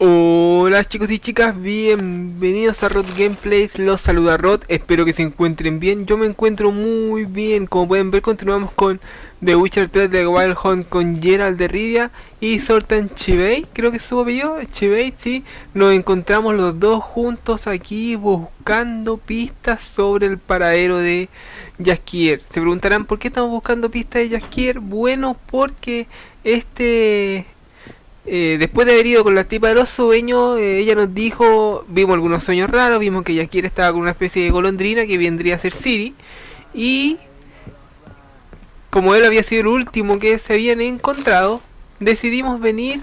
Hola chicos y chicas, bienvenidos a Rod Gameplays, los saluda Rod, espero que se encuentren bien, yo me encuentro muy bien, como pueden ver continuamos con The Witcher 3 de Wild Hunt con Geralt De Rivia y Zoltan Chivey, creo que es su apellido, Chivey, sí, nos encontramos los dos juntos aquí buscando pistas sobre el paradero de Jaskier. Se preguntarán por qué estamos buscando pistas de Jaskier. Bueno, porque después de haber ido con la tipa de los sueños, ella nos dijo, vimos algunos sueños raros, vimos que Jaskier estaba con una especie de golondrina que vendría a ser Siri, y como él había sido el último que se habían encontrado, decidimos venir.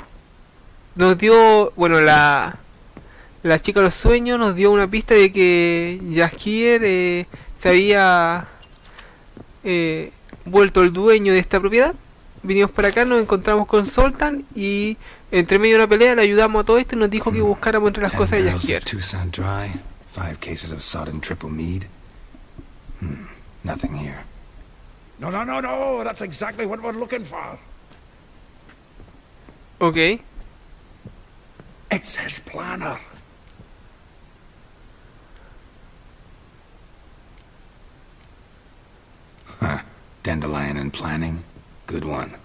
Nos dio, bueno, la chica de los sueños nos dio una pista de que Jaskier se había vuelto el dueño de esta propiedad. Vinimos para acá, nos encontramos con Zoltan y entre medio de una pelea le ayudamos a todo esto y nos dijo que buscáramos entre las cosas de Jaskier. Nothing here. No, that's exactly what we're looking for. Okay. It says planner. Huh. Dandelion and planning? Good one.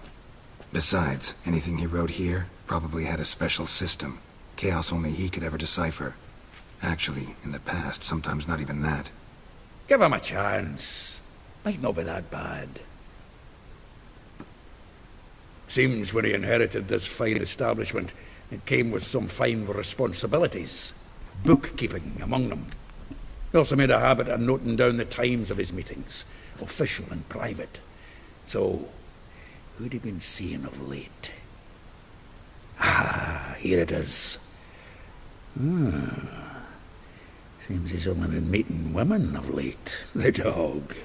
Besides, anything he wrote here probably had a special system. Chaos only he could ever decipher. Actually, in the past, sometimes not even that. Give him a chance. Might not be that bad. Seems when he inherited this fine establishment, it came with some fine responsibilities. Bookkeeping among them. He also made a habit of noting down the times of his meetings, official and private. So, who'd he been seeing of late? Ah, here it is. Seems he's only been meeting women of late. The dog.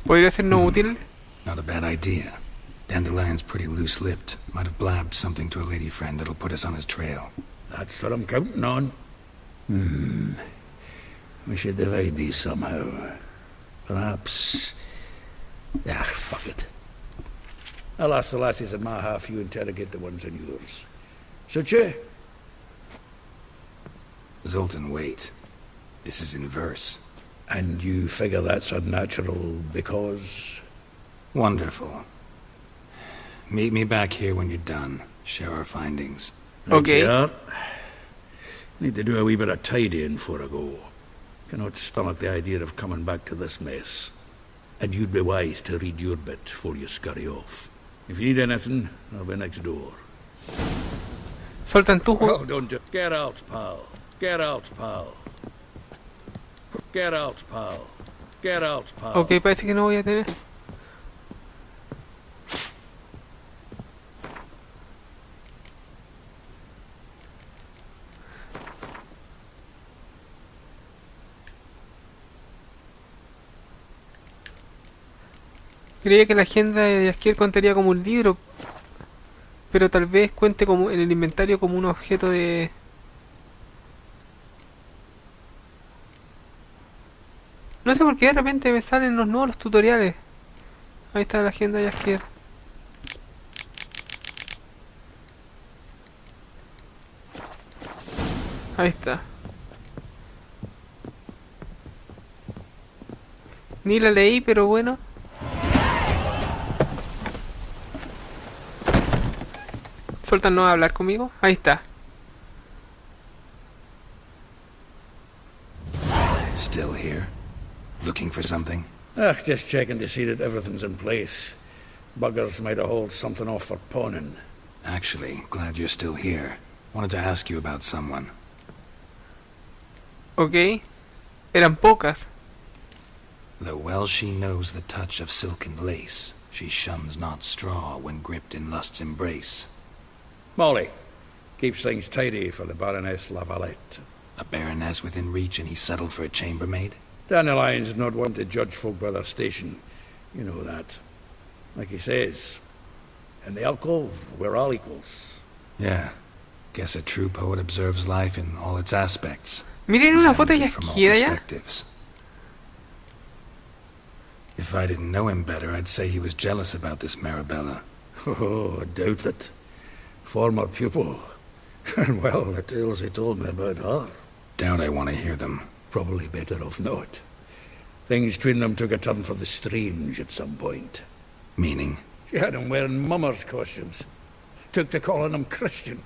¿Podría ser no útil? Not a bad idea. Dandelion's pretty loose-lipped. Might have blabbed something to a lady friend that'll put us on his trail. That's what I'm counting on. We should divide these somehow. Perhaps... fuck it. I'll ask the lassies in my half, you interrogate the ones in yours. Should you? Zoltan, wait. This is in verse. And you figure that's unnatural because... Wonderful. Meet me back here when you're done. Share our findings. Okay. Need to do a wee bit of tidying before I go. Cannot stomach the idea of coming back to this mess. And you'd be wise to read your bit before you scurry off. If you need anything, I'll be next door. Zoltan, tú... Oh, don't do... Get out, pal. Get out, pal. Get out, pal. Get out, pal. Ok, parece que no voy a tener... Creía que la agenda de Jaskier contaría como un libro, pero tal vez cuente como en el inventario como un objeto de... No sé por qué de repente me salen los nuevos tutoriales. Ahí está la agenda de Jaskier. Ahí está. Ni la leí, pero bueno. Zoltan no va a hablar conmigo. Ahí está. Still here? Looking for something? Just checking to see that everything's in place. Buggers might have hauled something off for pawning. Actually, glad you're still here. Wanted to ask you about someone. Ok. Eran pocas. Though well she knows the touch of silken lace, she shuns not straw when gripped in lust's embrace. Molly. Keeps things tidy for the Baroness Lavalette. A baroness within reach and he's settled for a chambermaid? Dandelion's not one to judge folk by their station. You know that. Like he says, in the alcove, we're all equals. Yeah. Guess a true poet observes life in all its aspects. Miren una foto de Jaskier allá. If I didn't know him better, I'd say he was jealous about this Marabella. Oh, I doubt it. Former pupil. And well, the tales he told me about her. Doubt I want to hear them. Probably better off not. Things between them took a turn for the strange at some point. Meaning? She had him wearing mummers' costumes. Took to calling him Christian,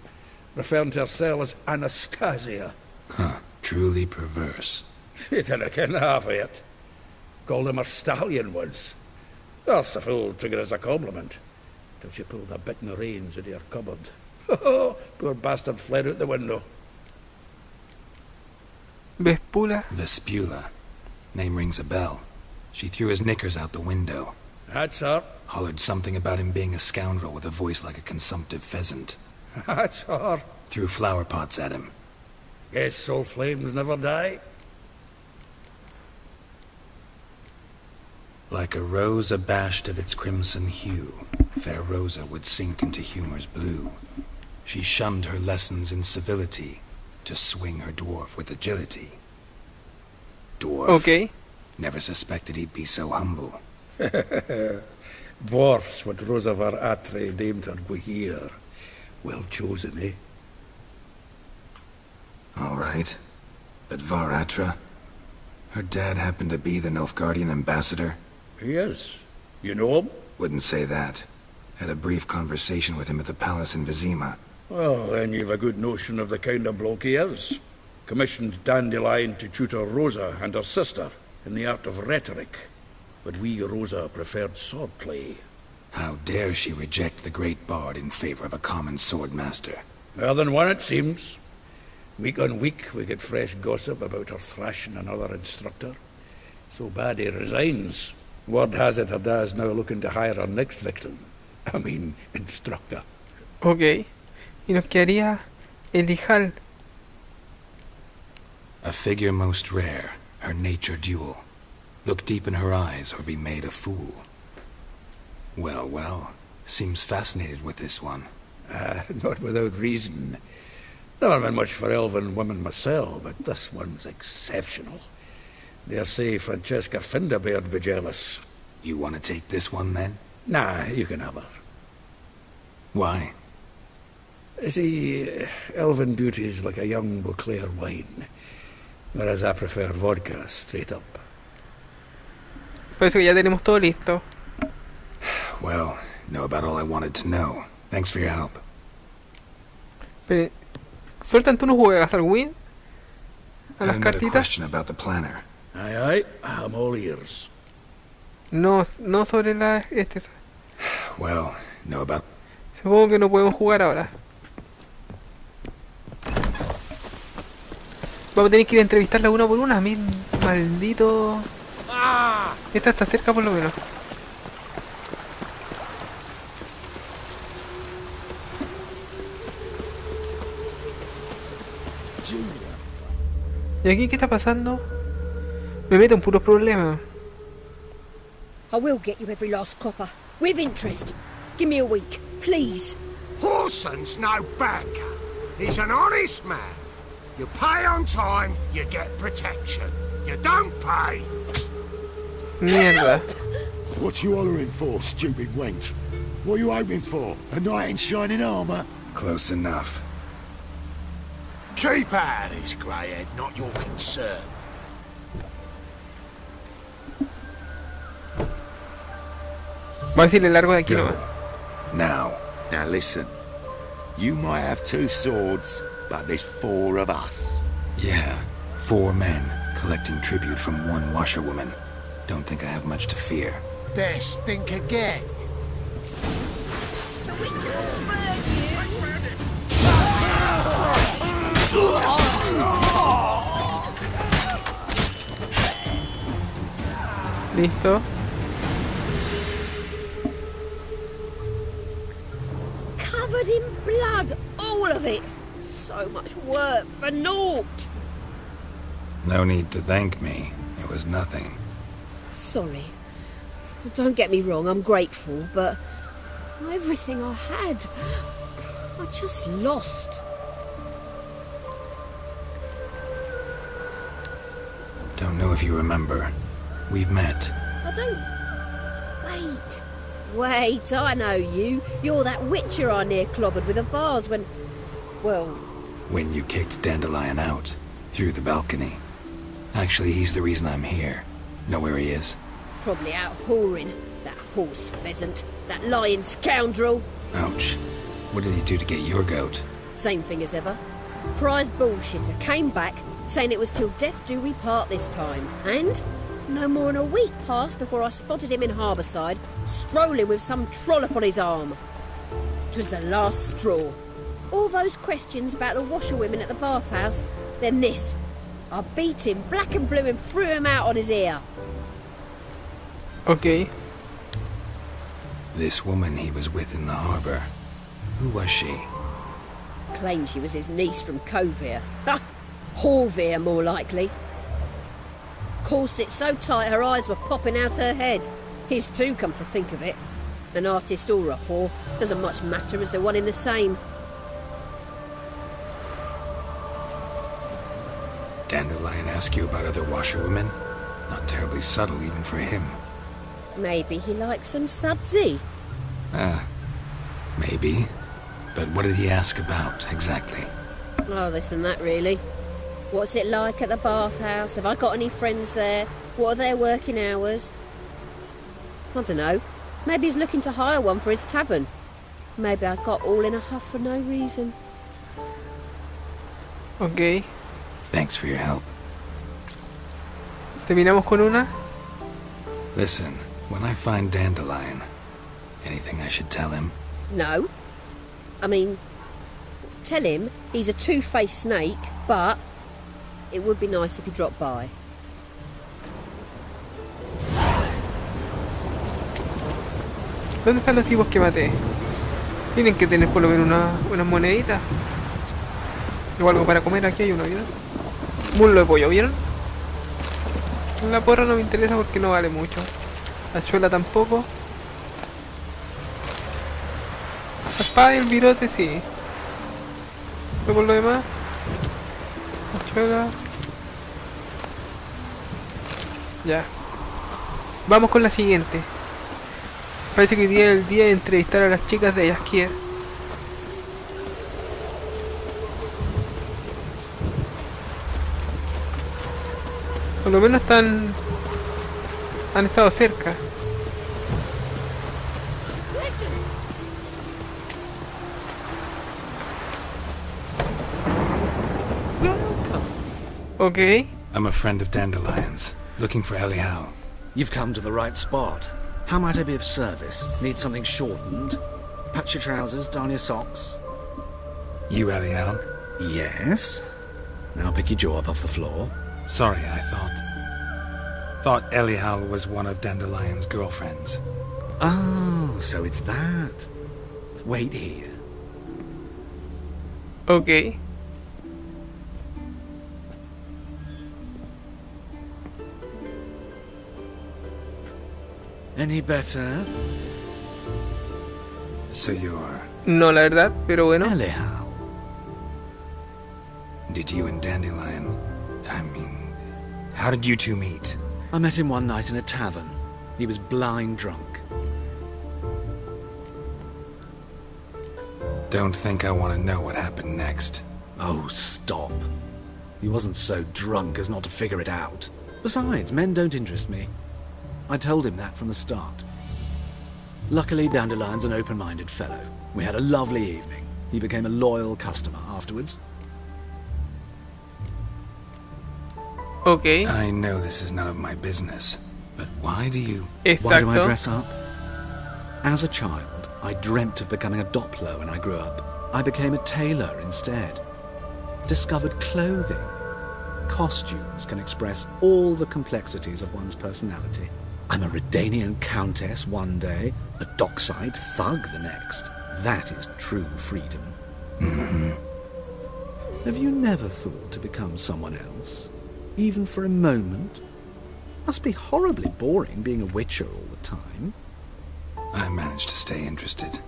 referring to herself as Anastasia. Huh. Truly perverse. She didn't ken half of it. Called him a stallion once. That's the fool took it as a compliment. Till she pulled a bit in the reins into her cupboard. Poor bastard fled out the window. Vespula. Vespula. Name rings a bell. She threw his knickers out the window. That's her. Hollered something about him being a scoundrel with a voice like a consumptive pheasant. That's her. Threw flower pots at him. Guess soul flames never die. Like a rose abashed of its crimson hue, fair Rosa would sink into humor's blue. She shunned her lessons in civility to swing her dwarf with agility. Dwarf? Ok. Never suspected he'd be so humble. Dwarfs, what Rosa var Atre named her Guahir. Well chosen, eh? All right. But Varatra? Her dad happened to be the Nilfgaardian ambassador? He is. You know him? Wouldn't say that. Had a brief conversation with him at the palace in Vizima. Well, then you've a good notion of the kind of bloke he is. Commissioned Dandelion to tutor Rosa and her sister in the art of rhetoric. But we, Rosa, preferred swordplay. How dare she reject the great bard in favor of a common swordmaster? More than one, it seems. Week on week, we get fresh gossip about her thrashing another instructor. So bad he resigns. Word has it her dad's now looking to hire her next victim. I mean, instructor. Ok. Y nos quedaría el hijal. A figure most rare, her nature dual. Look deep in her eyes or be made a fool. Well, well, seems fascinated with this one. Not without reason. Never been much for elven women myself, but this one's exceptional. Dare say Francesca Finderbeard be jealous. You want to take this one, then? Nah, you can have her. Why? See, elven beauty's like a young Beauclair wine, whereas I prefer vodka straight up. Parece que ya tenemos todo listo. Well, know about all I wanted to know. Thanks for your help. Pero, ¿sueltan tú no juegas al win? ¿A Had las another cartitas? question about the planner. Aye, aye, I'm all ears. No, no sobre la... Well, know about... Supongo que no podemos jugar ahora. Vamos a tener que ir a entrevistarla una por una. Maldito... Esta está cerca por lo menos. ¿Y aquí qué está pasando? Me meto en puros problemas. I will get you every last copper, with interest. Give me a week, please. Horson's no banker. He's an honest man. You pay on time, you get protection. You don't pay. Mierda. What you hollering for, stupid wench? What are you hoping for? A knight in shining armour? Close enough. Keep out of this, greyhead, not your concern. Va a decirle largo de aquí Go. nomás. Now. Now listen. You might have 2 swords, but there's 4 of us. Yeah, 4 men collecting tribute from 1 washerwoman. Don't think I have much to fear. Best think again. The witch will burn you. Listo. Covered in blood, all of it. So much work for naught. No need to thank me. It was nothing. Sorry. Don't get me wrong, I'm grateful, but everything I had, I just lost. Don't know if you remember. We've met. I don't... Wait. Wait, I know you. You're that witcher I near clobbered with a vase when... Well... When you kicked Dandelion out, through the balcony. Actually, he's the reason I'm here. Know where he is? Probably out whoring. That horse pheasant. That lying scoundrel. Ouch. What did he do to get your goat? Same thing as ever. Prize bullshitter came back, saying it was till death do we part this time. And no more than a week passed before I spotted him in Harbourside, strolling with some trollop on his arm. 'Twas the last straw. All those questions about the washerwomen at the bathhouse, then this. I beat him black and blue and threw him out on his ear. Ok. This woman he was with in the harbor. Who was she? Claimed she was his niece from Covere. Ha! Horvere, more likely. Corset so tight her eyes were popping out her head. His too, come to think of it. An artist or a whore, doesn't much matter as they're one in the same. Dandelion ask you about other washerwomen? Not terribly subtle even for him. Maybe he likes some sudsy. Maybe. But what did he ask about, exactly? Oh, this and that, really. What's it like at the bathhouse? Have I got any friends there? What are their working hours? I don't know. Maybe he's looking to hire one for his tavern. Maybe I got all in a huff for no reason. Ok. Thanks for your help. Terminamos con una. Listen, when I find Dandelion, anything I should tell him? No. I mean, tell him he's a two-faced snake, but it would be nice if he dropped by. ¿Dónde están los tipos que maté? Tienen que tener por lo menos unas moneditas. O algo para comer. Aquí hay uno, ¿vieron? Muslo de pollo, ¿vieron? La porra no me interesa porque no vale mucho. La chuela tampoco. La espada y el virote sí. Pero por lo demás, la chuela. Ya. Vamos con la siguiente. Parece que hoy día es el día de entrevistar a las chicas de Yasquier. Por lo menos han estado cerca. Okay. I'm a friend of Dandelion's, looking for Elial. You've come to the right spot. How might I be of service? Need something shortened? Patch your trousers, darn your socks. You Elial? Yes. Now pick your jaw up off the floor. Sorry, I thought Elial was one of Dandelion's girlfriends. Oh, so it's that. Wait here. Okay. Any better? So you're... No, la verdad, pero bueno. Elial. Did you and Dandelion... I mean... How did you two meet? I met him one night in a tavern. He was blind drunk. Don't think I want to know what happened next. Oh, stop. He wasn't so drunk as not to figure it out. Besides, men don't interest me. I told him that from the start. Luckily, Dandelion's an open-minded fellow. We had a lovely evening. He became a loyal customer afterwards. Okay. I know this is none of my business, but why do you... Why do I Exacto. dress up? As a child, I dreamt of becoming a Doppler when I grew up. I became a tailor instead. Discovered clothing. Costumes can express all the complexities of one's personality. I'm a Redanian countess one day, a dockside thug the next. That is true freedom. Mm-hmm. Have you never thought to become someone else? Even for a moment? Must be horribly boring being a witcher all the time. I managed to stay interested.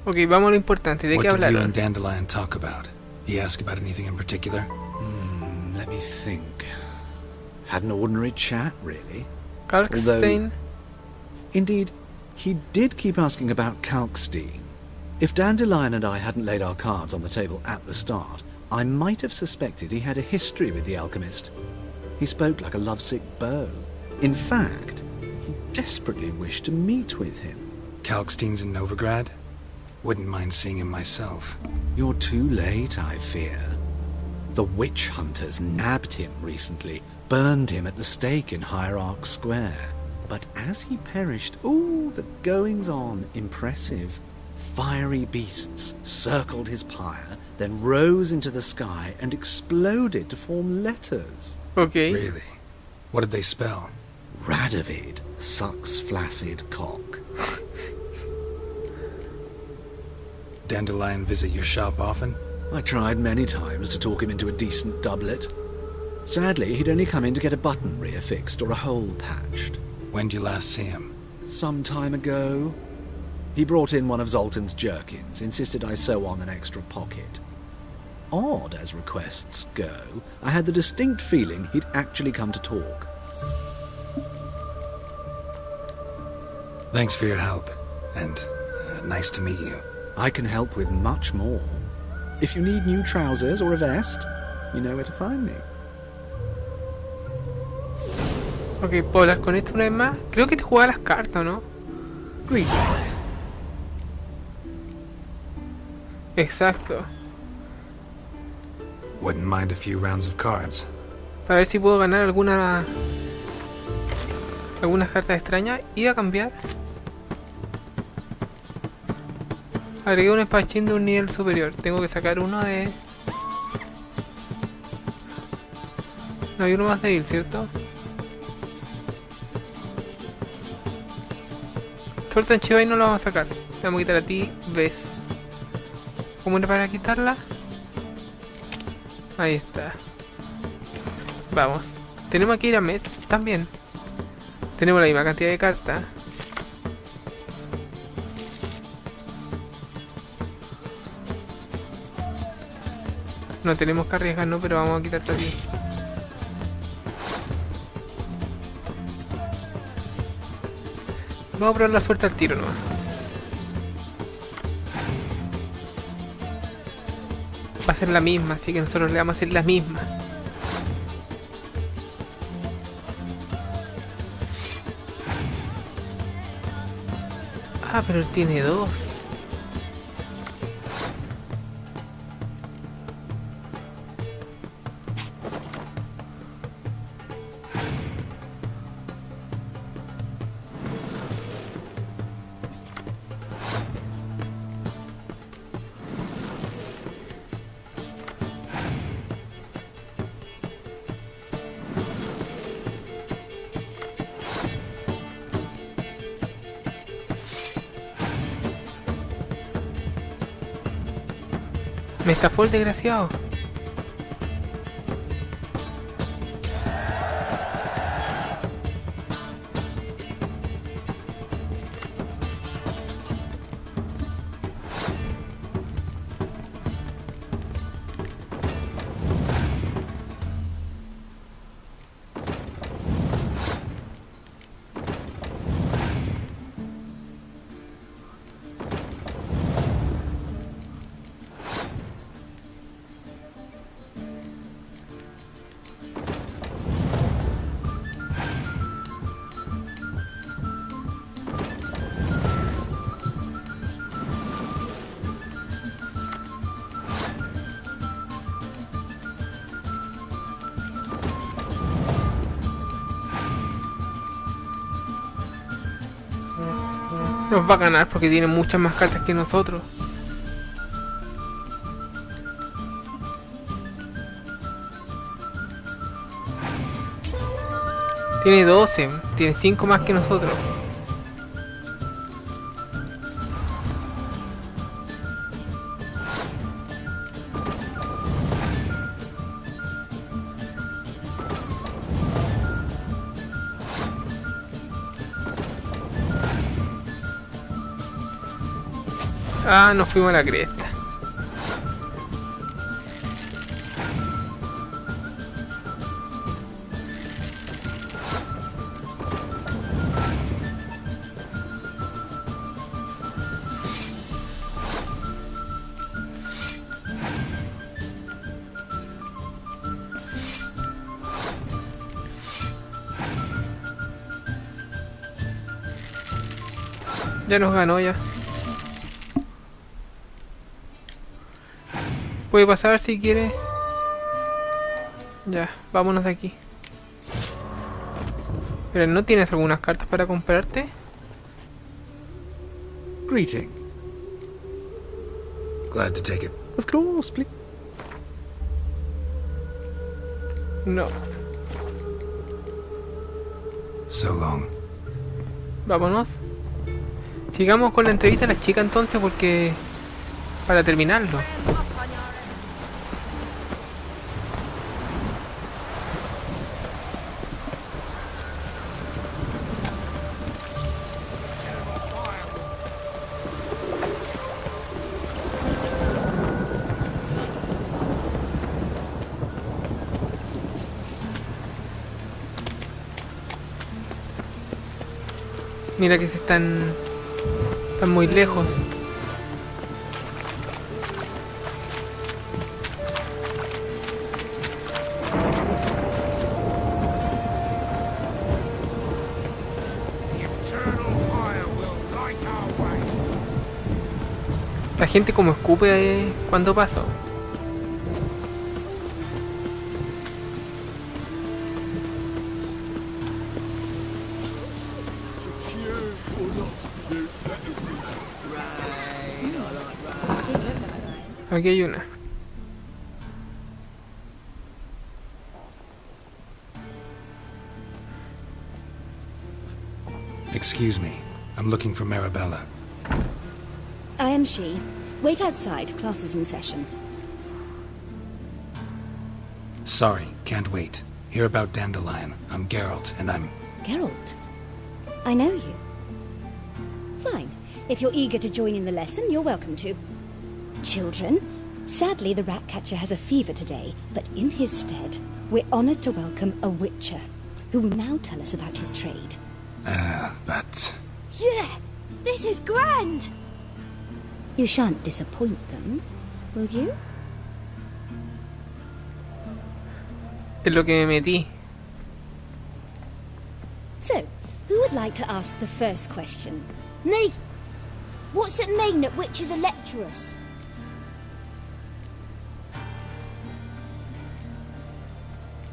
Ok, vamos a lo importante. ¿De What qué did you hablaron? and Dandelion talk about? He asked about anything in particular? Let me think. Had an ordinary chat, really. Kalkstein. Indeed, he did keep asking about Kalkstein. If Dandelion and I hadn't laid our cards on the table at the start, I might have suspected he had a history with the alchemist. He spoke like a lovesick beau. In fact, he desperately wished to meet with him. Kalkstein's in Novigrad? Wouldn't mind seeing him myself. You're too late, I fear. The witch hunters nabbed him recently, burned him at the stake in Hierarch Square. But as he perished, ooh, the goings-on, impressive. Fiery beasts circled his pyre, then rose into the sky and exploded to form letters. Ok. Really? What did they spell? Radovid sucks flaccid cock. Dandelion visit your shop often? I tried many times to talk him into a decent doublet. Sadly, he'd only come in to get a button reaffixed or a hole patched. When'd you last see him? Some time ago. He brought in one of Zoltan's jerkins, insisted I sew on an extra pocket. Odd as requests go, I had the distinct feeling he'd actually come to talk. Thanks for your help, and nice to meet you. I can help with much more. If you need new trousers or a vest, you know where to find me. Ok, ¿puedo hablar con esto una vez más? Creo que te juega las cartas, ¿no? Greetings. Exacto. Wouldn't mind a few rounds of cards. Para ver si puedo ganar algunas cartas extrañas. Iba a cambiar. Agregué un espadachín de un nivel superior. Tengo que sacar uno de... No, hay uno más débil, ¿cierto? Suelta en Chiva y no lo vamos a sacar. Le vamos a quitar a ti, ves. ¿Cómo era para quitarla? Ahí está. Vamos. Tenemos que ir a Metz también. Tenemos la misma cantidad de cartas. No tenemos que arriesgar, no, pero vamos a quitarte a ti. Vamos a probar la suerte al tiro nomás. Va a ser la misma, así que nosotros le vamos a hacer la misma. Ah, pero él tiene dos. Me estafó el desgraciado. Nos va a ganar porque tiene muchas más cartas que nosotros. Tiene 12, tiene 5 más que nosotros. Ah, nos fuimos a la cresta. Ya nos ganó ya. Puede pasar si quiere. Ya, vámonos de aquí. Pero ¿no tienes algunas cartas para comprarte? Greeting. Glad to take it. Of course, please. No. So long. Vámonos. Sigamos con la entrevista a la chica entonces porque... para terminarlo. Mira que se están muy lejos. La gente como escupe cuando paso. Aquí hay una. Excuse me. I'm looking for Marabella. I am she. Wait outside. Class is in session. Sorry, can't wait. Hear about Dandelion. I'm Geralt, and I'm... Geralt? I know you. Fine. If you're eager to join in the lesson, you're welcome to. Children, sadly the Ratcatcher has a fever today, but in his stead, we're honoured to welcome a Witcher, who will now tell us about his trade. But... Yeah! This is grand! You shan't disappoint them, will you? Es lo que me metí. So, who would like to ask the first question? Me! What's it mean that witches are lecturers?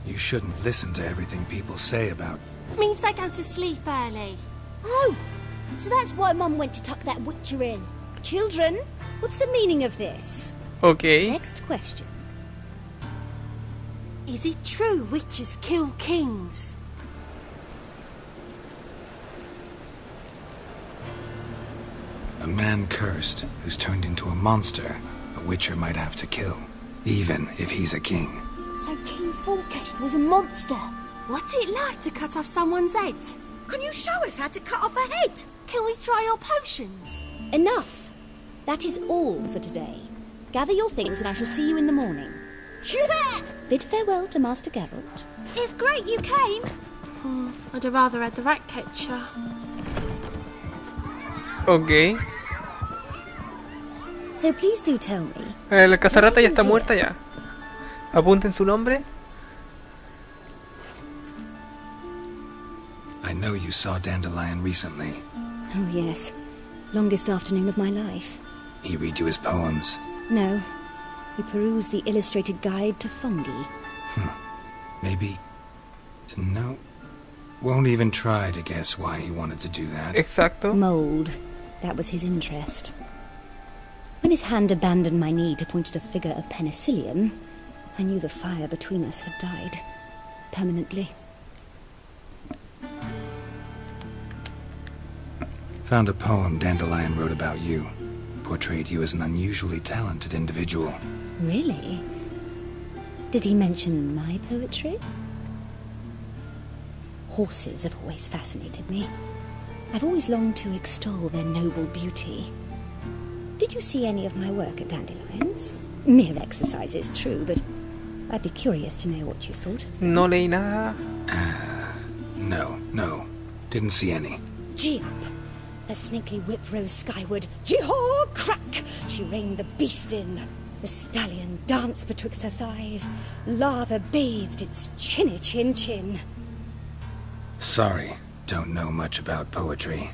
You shouldn't listen to everything people say about... Means they go to sleep early. Oh! So that's why Mum went to tuck that witcher in. Children, what's the meaning of this? Okay. Next question. Is it true witches kill kings? A man cursed who's turned into a monster a witcher might have to kill, even if he's a king. So King Foltest was a monster. What's it like to cut off someone's head? Can you show us how to cut off a head? Can we try your potions? Enough. That is all for today. Gather your things and I shall see you in the morning. Yeah! Bid farewell to Master Geralt. It's great you came. I'd have rather had the Ratcatcher. Ok. So please do tell me. La cazarrata ya está muerta ya. Apunten su nombre. I know you saw Dandelion recently. Oh yes. Longest afternoon of my life. He read you his poems. No. He perused the illustrated guide to fungi. Maybe... No. Won't even try to guess why he wanted to do that. Exacto. Mold. That was his interest. When his hand abandoned my knee to point at a figure of penicillium, I knew the fire between us had died. Permanently. Found a poem Dandelion wrote about you. Portrayed you as an unusually talented individual. Really? Did he mention my poetry? Horses have always fascinated me. I've always longed to extol their noble beauty. Did you see any of my work at Dandelion's? Mere exercises, true, but I'd be curious to know what you thought of them. No leí nada. No. Didn't see any. Gee up! A snaky whip rose skyward. Jee-haw! Crack! She reined the beast in. The stallion danced betwixt her thighs. Lava bathed its chinny chin. Sorry, don't know much about poetry.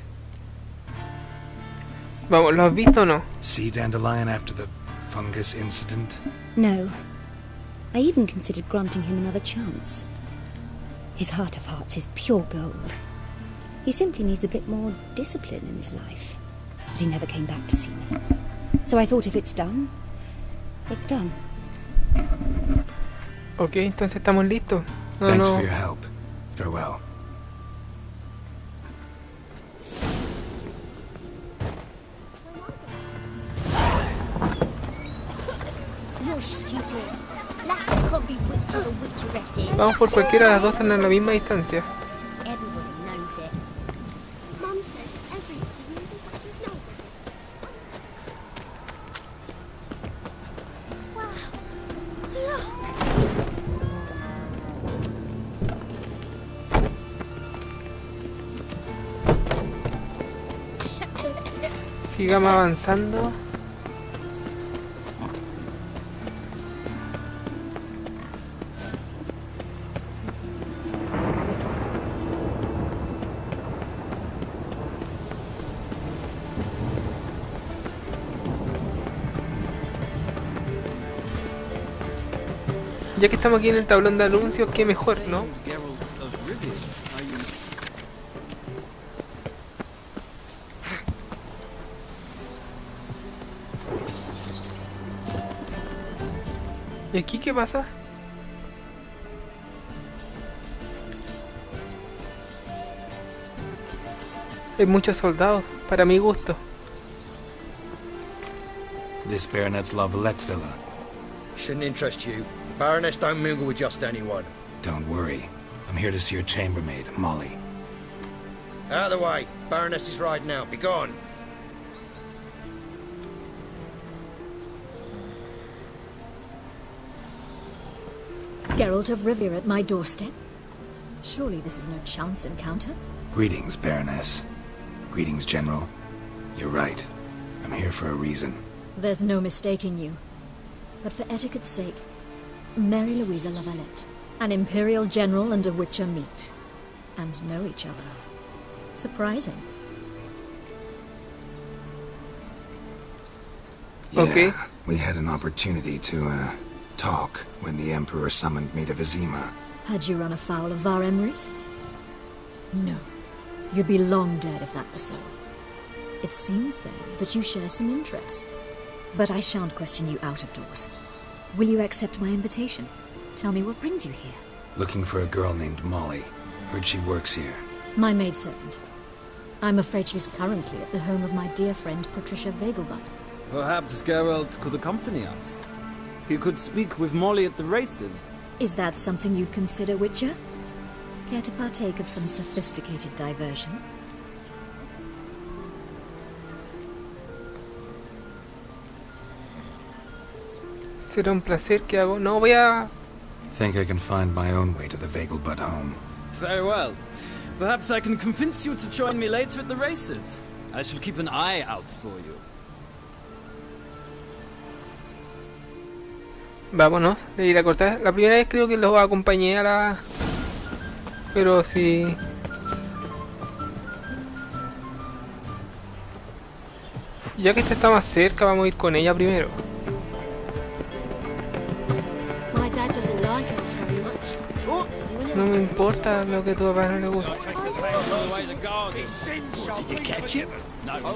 Vamos, ¿lo has visto o no? See Dandelion after the fungus incident? No. I even considered granting him another chance. His heart of hearts is pure gold. He simply needs a bit more discipline in his life. But he never came back to see me. So I thought if it's done, it's done. Ok, entonces estamos listos. No, Thanks no. for your help. Farewell. You're stupid. Lasses can't be witches or witcheresses. Vamos por cualquiera de las dos, están a la misma distancia. Everybody knows it. Mum says everybody knows as much as nobody. Wow. Look. Sigamos avanzando. Ya que estamos aquí en el tablón de anuncios, qué mejor, ¿no? ¿Y aquí qué pasa? Hay muchos soldados, para mi gusto. This baronet's love Lettsvilla. Shouldn't interest you. Baroness don't mingle with just anyone. Don't worry. I'm here to see your chambermaid, Molly. Out of the way. Baroness is riding out. Be gone. Geralt of Rivia at my doorstep? Surely this is no chance encounter? Greetings, Baroness. Greetings, General. You're right. I'm here for a reason. There's no mistaking you. But for etiquette's sake, Mary Louisa Lavalette, an Imperial General and a Witcher meet, and know each other. Surprising. Yeah, Okay. we had an opportunity to, talk when the Emperor summoned me to Vizima. Had you run afoul of Var Emrys? No. You'd be long dead if that were so. It seems, then, that you share some interests. But I shan't question you out of doors. Will you accept my invitation? Tell me what brings you here. Looking for a girl named Molly. Heard she works here. My maidservant. I'm afraid she's currently at the home of my dear friend Patricia Vegelbud. Perhaps Geralt could accompany us. He could speak with Molly at the races. Is that something you'd consider, Witcher? Care to partake of some sophisticated diversion? Será un placer que hago. No, voy a... Think I can find my own way to the Vegelbud home. Very well. Perhaps I can convince you to join me later at the races. I shall keep an eye out for you. Vámonos, de ir a cortar. La primera vez creo que los acompañé a la... Pero sí... Ya que esta está más cerca, vamos a ir con ella primero. My dad doesn't like us very much. No me importa lo que tu papá no le gusta. Did you catch him? No, no.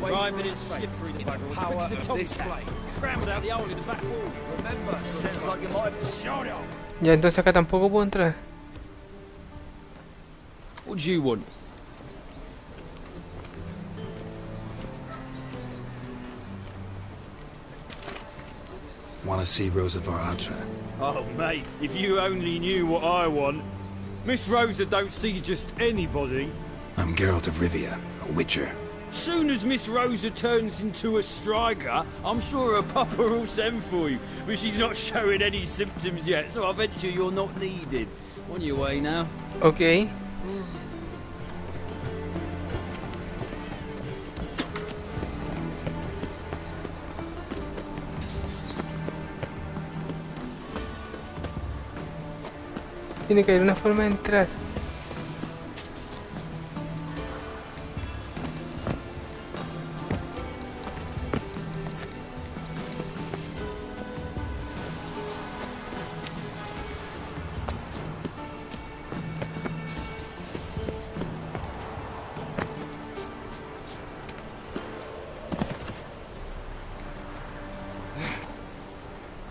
Driving in slippery the bugger as quick as a tomcat. Scrambled out the hole in the back wall. Remember, sounds like you might have shot him. Ya, entonces acá tampoco puedo entrar. What do you want? Want to see Rosa Varatra? Oh, mate, if you only knew what I want. Miss Rosa don't see just anybody. I'm Geralt of Rivia, a witcher. Soon as Miss Rosa turns into a striker, I'm sure her papa will send for you. But she's not showing any symptoms yet, so I venture you're not needed. On your way now. Ok. Tiene que haber una forma de entrar.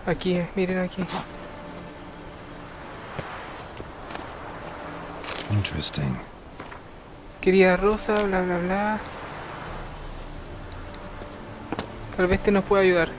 Aquí, miren aquí. Interesting. Querida Rosa, bla bla bla. Tal vez te nos pueda ayudar.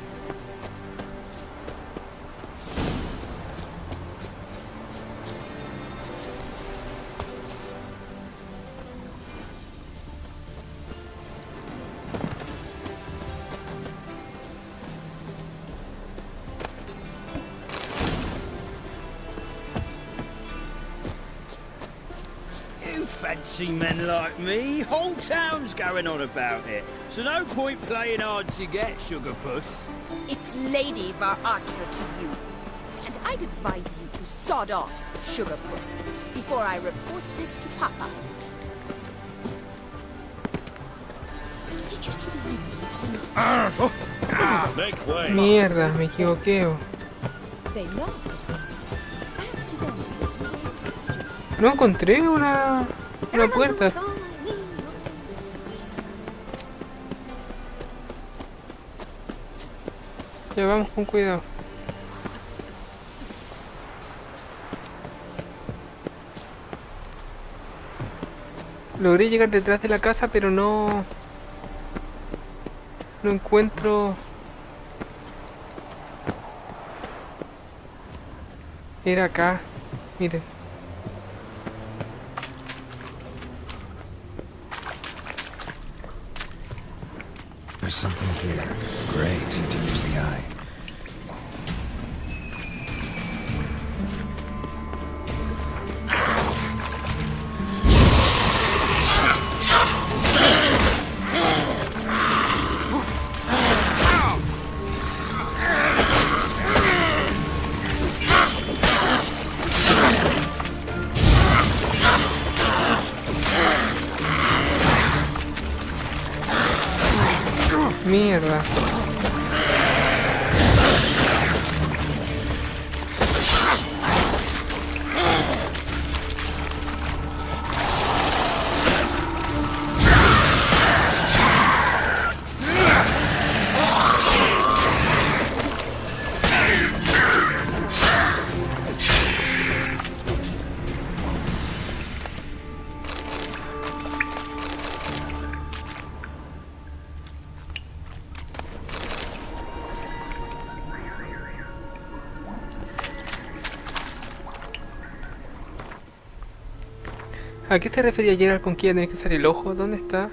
Fancy men like me, whole town's going on about it. So no point playing hard to get, sugar puss. It's Lady Varatra to you. And I'd advise you to sod off, sugar puss, before I report this to Papa. Did you see the Make way. Mierda, me equivoqué. They laughed at us. Fancy them. No encontré una puerta. Ya vamos con cuidado. Logré llegar detrás de la casa, pero no encuentro. Era acá, miren. There's something here. Great. Need to use the eye. Mierda. ¿A qué se refería Geralt con que iba a tener que usar el ojo? ¿Dónde está?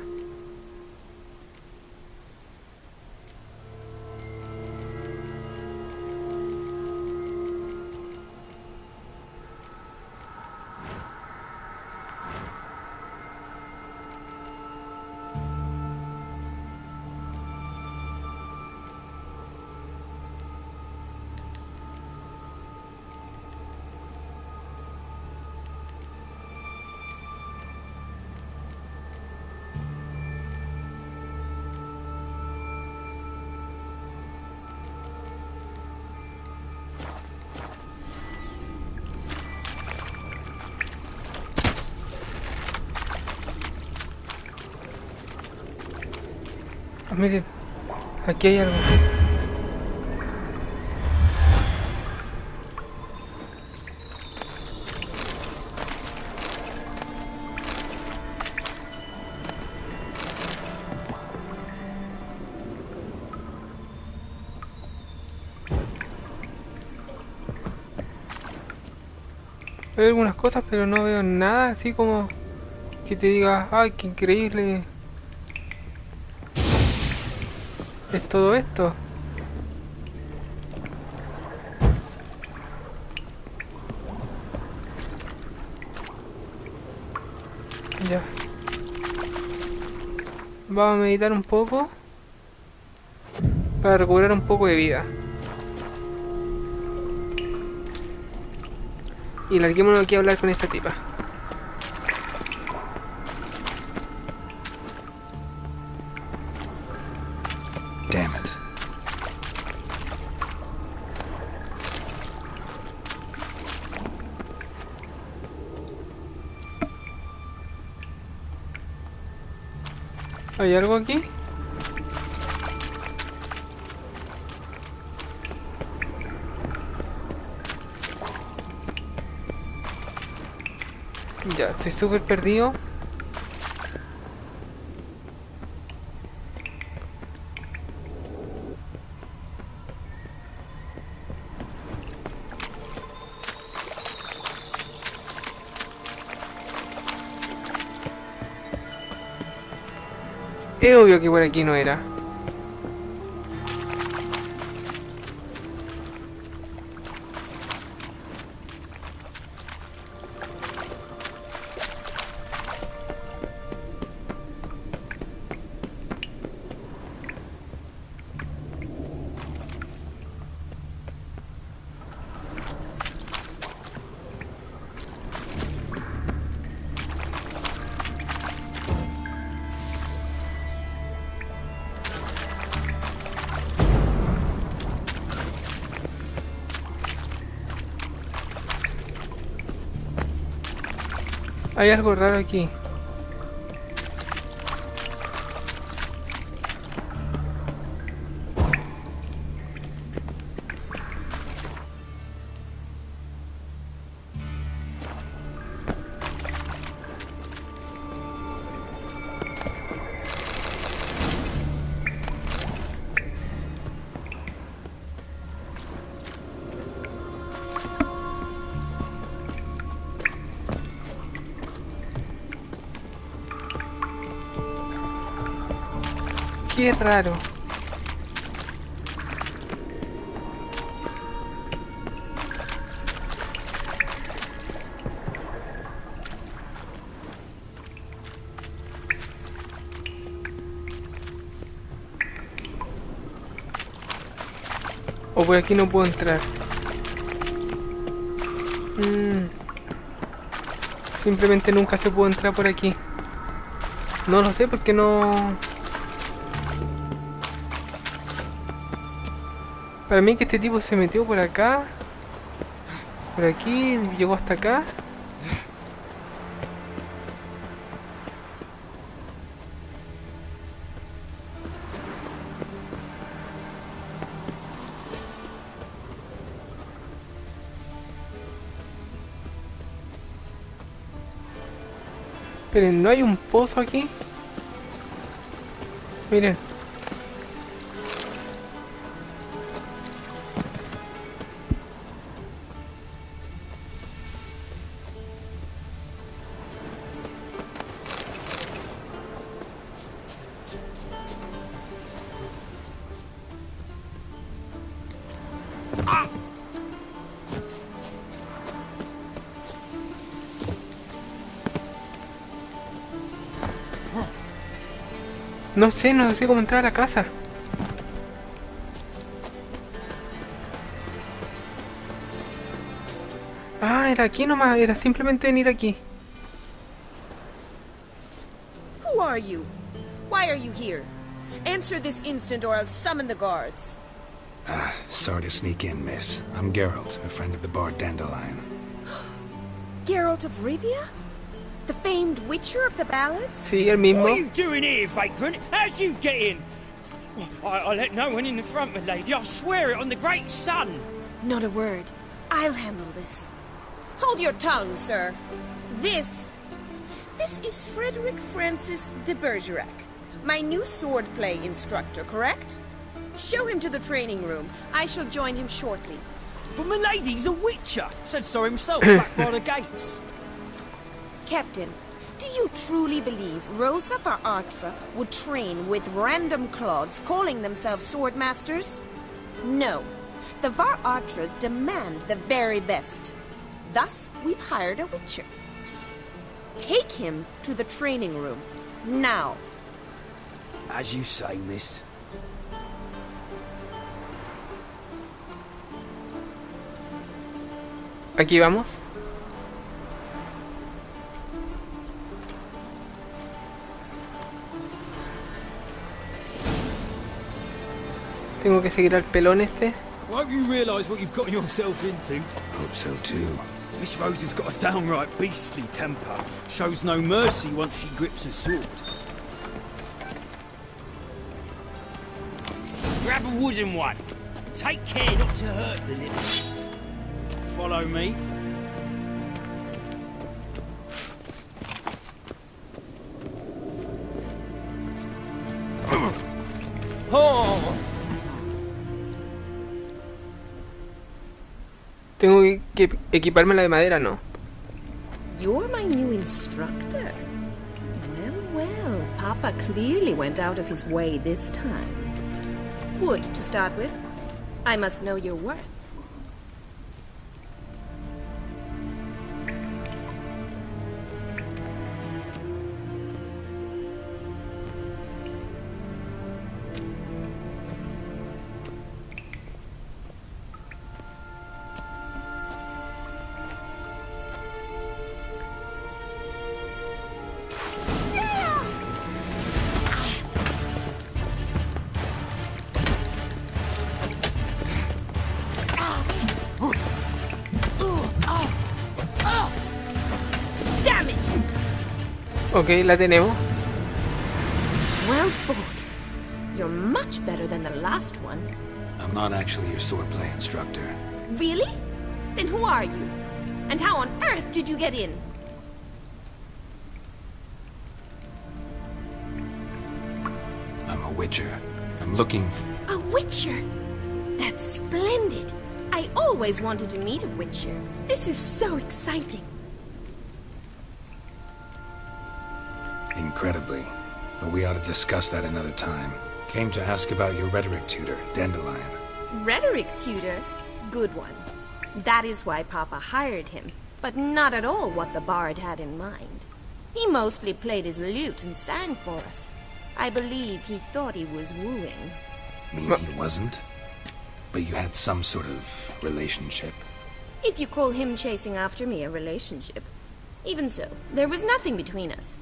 Miren, aquí hay algo. Veo algunas cosas, pero no veo nada así como que te diga, ay, qué increíble es todo esto. Ya. Vamos a meditar un poco para recuperar un poco de vida. Y larguémonos aquí a hablar con esta tipa. Damn it. ¿Hay algo aquí? Ya, estoy súper perdido. Es obvio que por aquí no era. Hay algo raro aquí. Qué raro. O por aquí no puedo entrar. Simplemente nunca se pudo entrar por aquí. No lo sé porque no... Para mí que este tipo se metió por acá. Por aquí, llegó hasta acá. Esperen, ¿no hay un pozo aquí? Miren. No sé cómo entrar a la casa. Ah, era aquí nomás, era simplemente venir aquí. Who are you? Why are you here? Answer this instant or I'll summon the guards. Sorry to sneak in, miss. I'm Geralt, a friend of the bard Dandelion. Geralt of Rivia? The famed witcher of the ballads? Sí, el mismo. What are you doing here, vagrant? How'd you get in? I let no one in the front, my lady. I swear it on the great sun. Not a word. I'll handle this. Hold your tongue, sir. This is Frederick Francis de Bergerac, my new swordplay instructor, correct? Show him to the training room. I shall join him shortly. But my lady's a witcher. Said so himself back by the gates. Captain, do you truly believe Rosa Varatra would train with random clods calling themselves swordmasters? No. The Varatras demand the very best. Thus, we've hired a witcher. Take him to the training room. Now. As you say, miss. Aquí vamos. Tengo que seguir al pelón este. Won't you realise what you've got yourself into? Hope so too. Miss Rosa's got a downright beastly temper. Shows no mercy once she grips a sword. Grab a wooden one. Take care not to hurt the little ones. Follow me. Oh. Tengo que equiparme la de madera, ¿no? You're my new instructor. Well, Papa clearly went out of his way this time. Wood, to start with. I must know your worth. Ok, la tenemos. Well fought. You're much better than the last one. I'm not actually your swordplay instructor. Really? Then who are you? And how on earth did you get in? I'm a witcher. I'm looking for... A witcher? That's splendid. I always wanted to meet a witcher. This is so exciting. Incredibly. But we ought to discuss that another time. Came to ask about your rhetoric tutor, Dandelion. Rhetoric tutor? Good one. That is why Papa hired him, but not at all what the bard had in mind. He mostly played his lute and sang for us. I believe he thought he was wooing. Mean he wasn't? But you had some sort of relationship? If you call him chasing after me a relationship. Even so, there was nothing between us.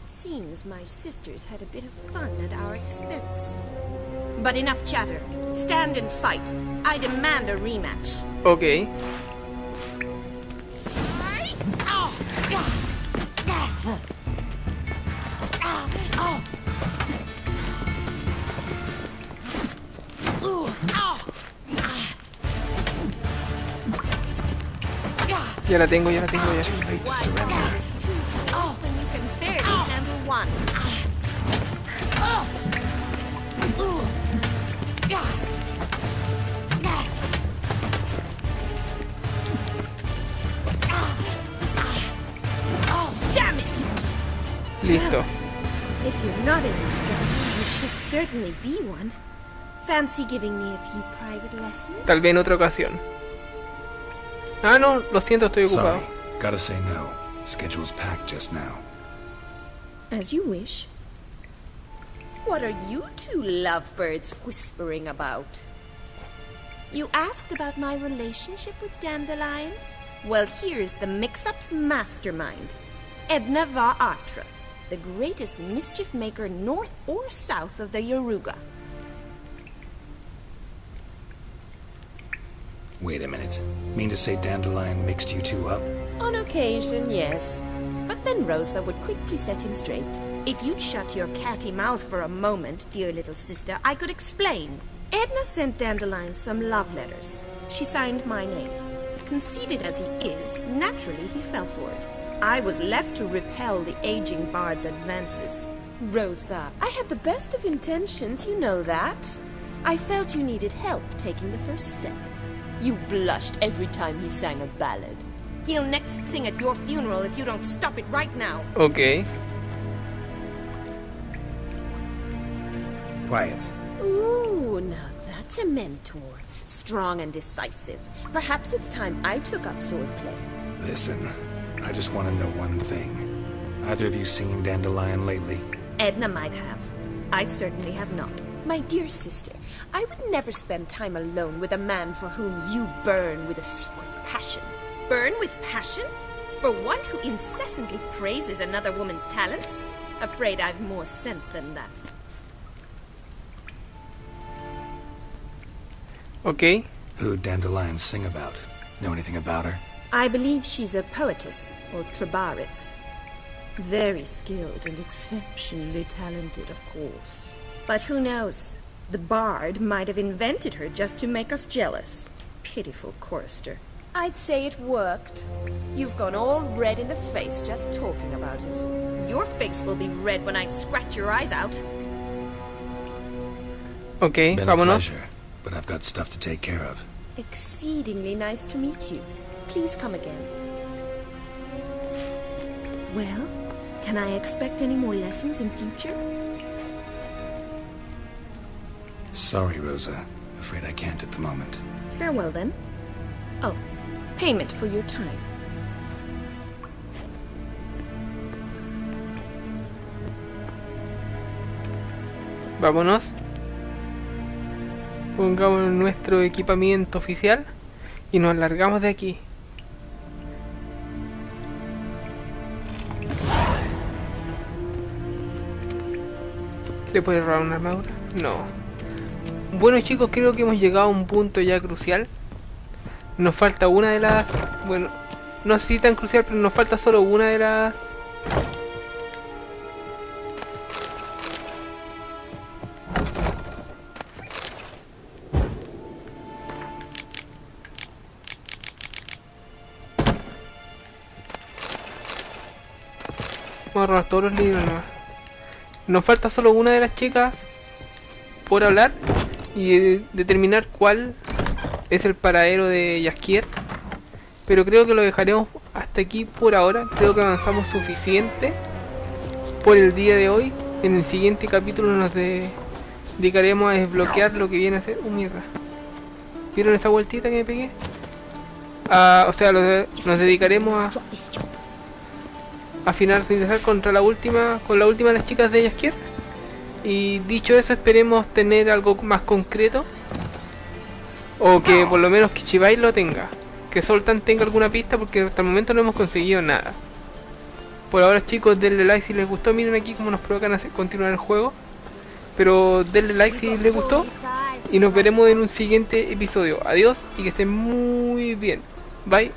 Seems my sisters had a bit of fun at our expense. But enough chatter. Stand and fight. I demand a rematch. Ok. Ya la tengo ya. When you can barely handle one. Damn it! Listo. If you're not an instructor, you should certainly be one. Fancy giving me a few private lessons? Tal vez en otra ocasión. Ah, no, lo siento, estoy ocupado. Sorry, gotta say no. Schedule's packed just now. As you wish. What are you two lovebirds whispering about? You asked about my relationship with Dandelion? Well, here's the mix-up's mastermind. Edna va Atra, the greatest mischief maker north or south of the Yaruga. Wait a minute. Mean to say Dandelion mixed you two up? On occasion, yes. But then Rosa would quickly set him straight. If you'd shut your catty mouth for a moment, dear little sister, I could explain. Edna sent Dandelion some love letters. She signed my name. Conceited as he is, naturally he fell for it. I was left to repel the aging bard's advances. Rosa, I had the best of intentions, you know that. I felt you needed help taking the first step. You blushed every time he sang a ballad. He'll next sing at your funeral if you don't stop it right now. Ok. Quiet. Ooh, now that's a mentor. Strong and decisive. Perhaps it's time I took up swordplay. Listen, I just want to know one thing. Either of you seen Dandelion lately? Edna might have. I certainly have not. My dear sister, I would never spend time alone with a man for whom you burn with a secret passion. Burn with passion? For one who incessantly praises another woman's talents? Afraid I've more sense than that. Ok. Who'd Dandelion sing about? Know anything about her? I believe she's a poetess, or trabaritz. Very skilled and exceptionally talented, of course. But who knows? The bard might have invented her just to make us jealous. Pitiful chorister. I'd say it worked. You've gone all red in the face just talking about it. Your face will be red when I scratch your eyes out. Ok, Been a vámonos. pleasure, but I've got stuff to take care of. Exceedingly nice to meet you. Please come again. Well, can I expect any more lessons in future? Sorry, Rosa. Afraid I can't at the moment. Farewell then. Oh, payment for your time. Vámonos. Pongamos nuestro equipamiento oficial y nos largamos de aquí. ¿Le puede robar una armadura? No. Bueno, chicos, creo que hemos llegado a un punto ya crucial. Nos falta una de las... Bueno, no sé si tan crucial, pero nos falta solo una de las... Vamos a robar todos los libros nomás. Nos falta solo una de las chicas por hablar y determinar cuál es el paradero de Jaskier. Pero creo que lo dejaremos hasta aquí por ahora. Creo que avanzamos suficiente por el día de hoy. En el siguiente capítulo nos dedicaremos a desbloquear lo que viene a ser... mierda. ¿Vieron esa vueltita que me pegué? O sea, nos dedicaremos a finalizar contra la última, con la última de las chicas de Jaskier. Y dicho eso, esperemos tener algo más concreto, o que por lo menos que Chibai lo tenga, que Soltan tenga alguna pista, porque hasta el momento no hemos conseguido nada. Por ahora, chicos, denle like si les gustó. Miren aquí cómo nos provocan a continuar el juego. Pero denle like si les gustó y nos veremos en un siguiente episodio. Adiós y que estén muy bien. Bye.